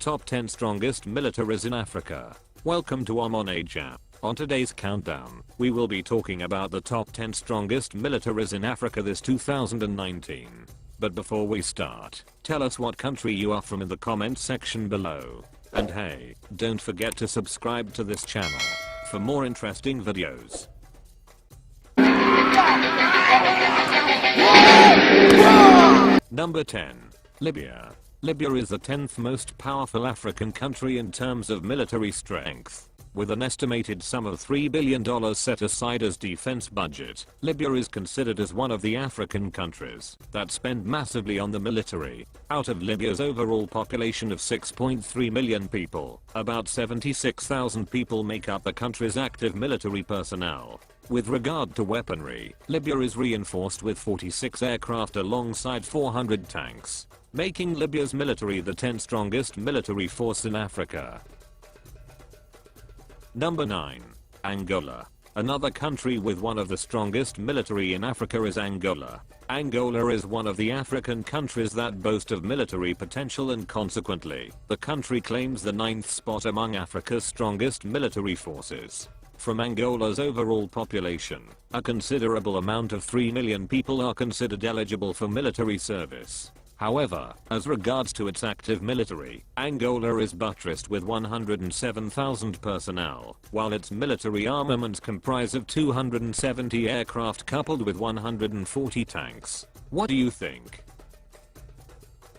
Top 10 Strongest Militaries in Africa. Welcome to Omon Age App. On today's countdown, we will be talking about the top 10 strongest militaries in Africa this 2019. But before we start, tell us what country you are from in the comments section below. And hey, don't forget to subscribe to this channel for more interesting videos. Number 10. Libya. Libya is the 10th most powerful African country in terms of military strength. With an estimated sum of $3 billion set aside as defense budget, Libya is considered as one of the African countries that spend massively on the military. Out of Libya's overall population of 6.3 million people, about 76,000 people make up the country's active military personnel. With regard to weaponry, Libya is reinforced with 46 aircraft alongside 400 tanks, making Libya's military the 10th strongest military force in Africa. Number 9. Angola. Another country with one of the strongest military in Africa is Angola. Angola is one of the African countries that boast of military potential, and consequently, the country claims the 9th spot among Africa's strongest military forces. From Angola's overall population, a considerable amount of 3 million people are considered eligible for military service. However, as regards to its active military, Angola is buttressed with 107,000 personnel, while its military armaments comprise of 270 aircraft coupled with 140 tanks. What do you think?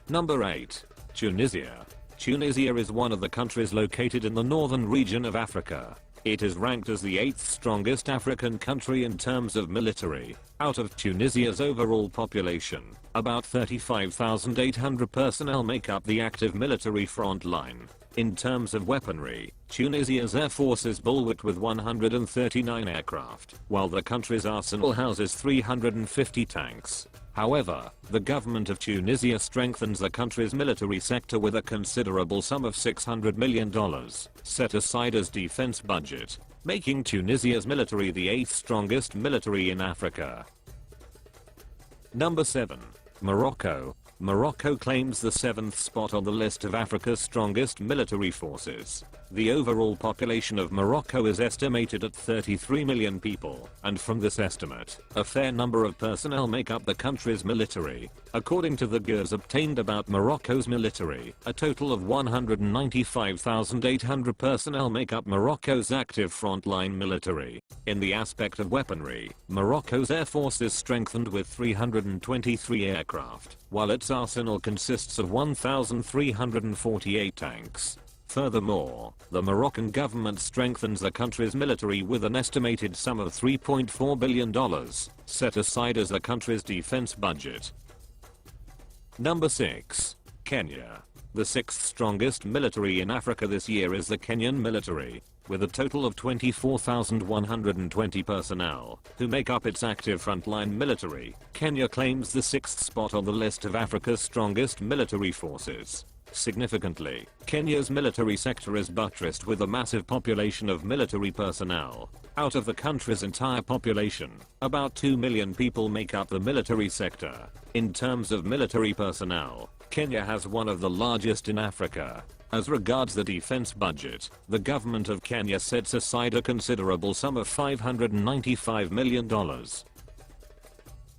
Number 8. Tunisia. Tunisia is one of the countries located in the northern region of Africa. It is ranked as the 8th strongest African country in terms of military. Out of Tunisia's overall population, about 35,800 personnel make up the active military front line. In terms of weaponry, Tunisia's air force is bulwarked with 139 aircraft, while the country's arsenal houses 350 tanks. However, the government of Tunisia strengthens the country's military sector with a considerable sum of $600 million set aside as defense budget, making Tunisia's military the 8th strongest military in Africa. Number 7. Morocco. Morocco claims the 7th spot on the list of Africa's strongest military forces. The overall population of Morocco is estimated at 33 million people, and from this estimate, a fair number of personnel make up the country's military. According to the figures obtained about Morocco's military, a total of 195,800 personnel make up Morocco's active frontline military. In the aspect of weaponry, Morocco's air force is strengthened with 323 aircraft, while its arsenal consists of 1,348 tanks. Furthermore, the Moroccan government strengthens the country's military with an estimated sum of $3.4 billion set aside as the country's defense budget. Number 6. Kenya. The 6th strongest military in Africa this year is the Kenyan military, with a total of 24,120 personnel, who make up its active frontline military. Kenya claims the 6th spot on the list of Africa's strongest military forces. Significantly, Kenya's military sector is buttressed with a massive population of military personnel. Out of the country's entire population, about 2 million people make up the military sector. In terms of military personnel, Kenya has one of the largest in Africa. As regards the defense budget, the government of Kenya sets aside a considerable sum of $595 million.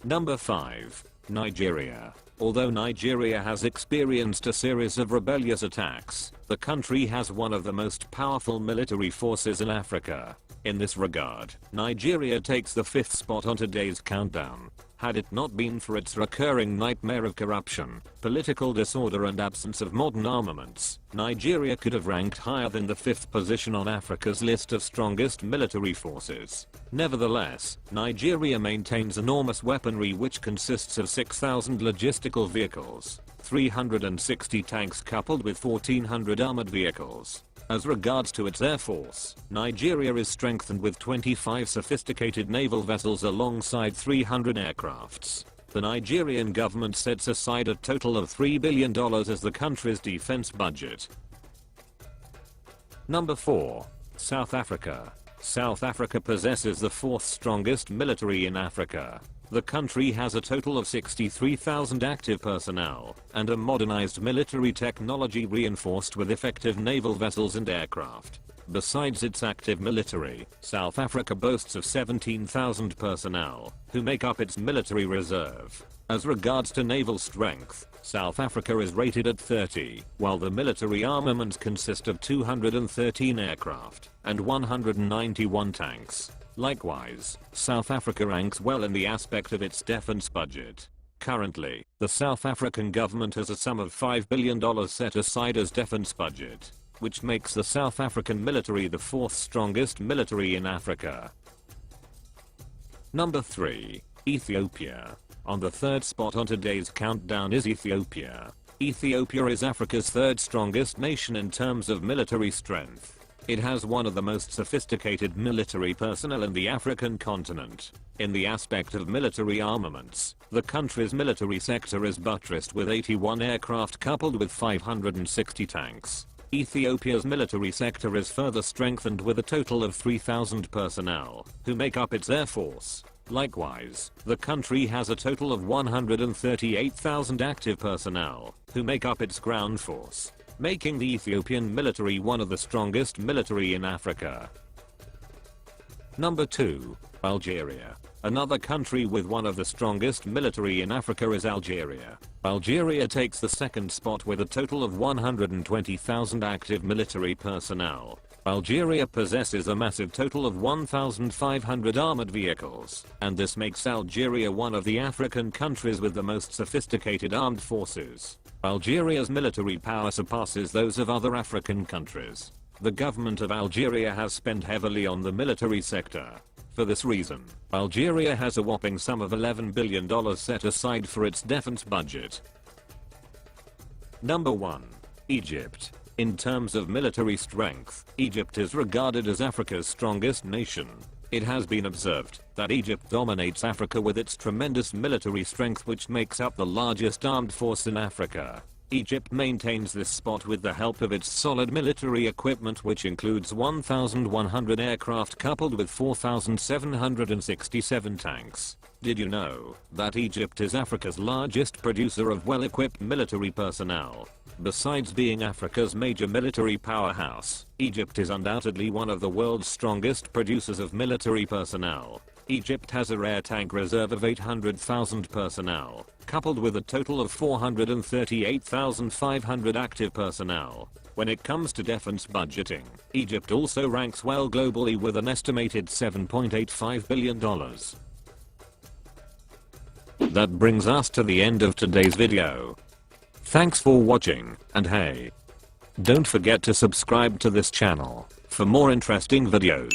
Number 5. Nigeria. Although Nigeria has experienced a series of rebellious attacks, the country has one of the most powerful military forces in Africa. In this regard, Nigeria takes the 5th spot on today's countdown. Had it not been for its recurring nightmare of corruption, political disorder and absence of modern armaments, Nigeria could have ranked higher than the 5th position on Africa's list of strongest military forces. Nevertheless, Nigeria maintains enormous weaponry which consists of 6,000 logistical vehicles, 360 tanks coupled with 1,400 armored vehicles. As regards to its air force, Nigeria is strengthened with 25 sophisticated naval vessels alongside 300 aircrafts. The Nigerian government sets aside a total of $3 billion as the country's defense budget. Number 4. South Africa. South Africa possesses the 4th strongest military in Africa. The country has a total of 63,000 active personnel and a modernized military technology reinforced with effective naval vessels and aircraft. Besides its active military, South Africa boasts of 17,000 personnel, who make up its military reserve. As regards to naval strength, South Africa is rated at 30, while the military armaments consist of 213 aircraft and 191 tanks. Likewise, South Africa ranks well in the aspect of its defense budget. Currently, the South African government has a sum of $5 billion set aside as defense budget, which makes the South African military the fourth strongest military in Africa. Number 3. Ethiopia. On the third spot on today's countdown is Ethiopia. Ethiopia is Africa's third strongest nation in terms of military strength. It has one of the most sophisticated military personnel in the African continent. In the aspect of military armaments, the country's military sector is buttressed with 81 aircraft coupled with 560 tanks. Ethiopia's military sector is further strengthened with a total of 3,000 personnel, who make up its air force. Likewise, the country has a total of 138,000 active personnel, who make up its ground force, making the Ethiopian military one of the strongest military in Africa. Number 2. Algeria. Another country with one of the strongest military in Africa is Algeria. Algeria takes the second spot with a total of 120,000 active military personnel. Algeria possesses a massive total of 1,500 armored vehicles, and this makes Algeria one of the African countries with the most sophisticated armed forces. Algeria's military power surpasses those of other African countries. The government of Algeria has spent heavily on the military sector. For this reason, Algeria has a whopping sum of $11 billion set aside for its defense budget. Number 1. Egypt. In terms of military strength, Egypt is regarded as Africa's strongest nation. It has been observed that Egypt dominates Africa with its tremendous military strength, which makes up the largest armed force in Africa. Egypt maintains this spot with the help of its solid military equipment, which includes 1,100 aircraft coupled with 4,767 tanks. Did you know that Egypt is Africa's largest producer of well-equipped military personnel? Besides being Africa's major military powerhouse, Egypt is undoubtedly one of the world's strongest producers of military personnel. Egypt has a rare tank reserve of 800,000 personnel, coupled with a total of 438,500 active personnel. When it comes to defense budgeting, Egypt also ranks well globally with an estimated $7.85 billion. That brings us to the end of today's video. Thanks for watching, and hey, don't forget to subscribe to this channel for more interesting videos.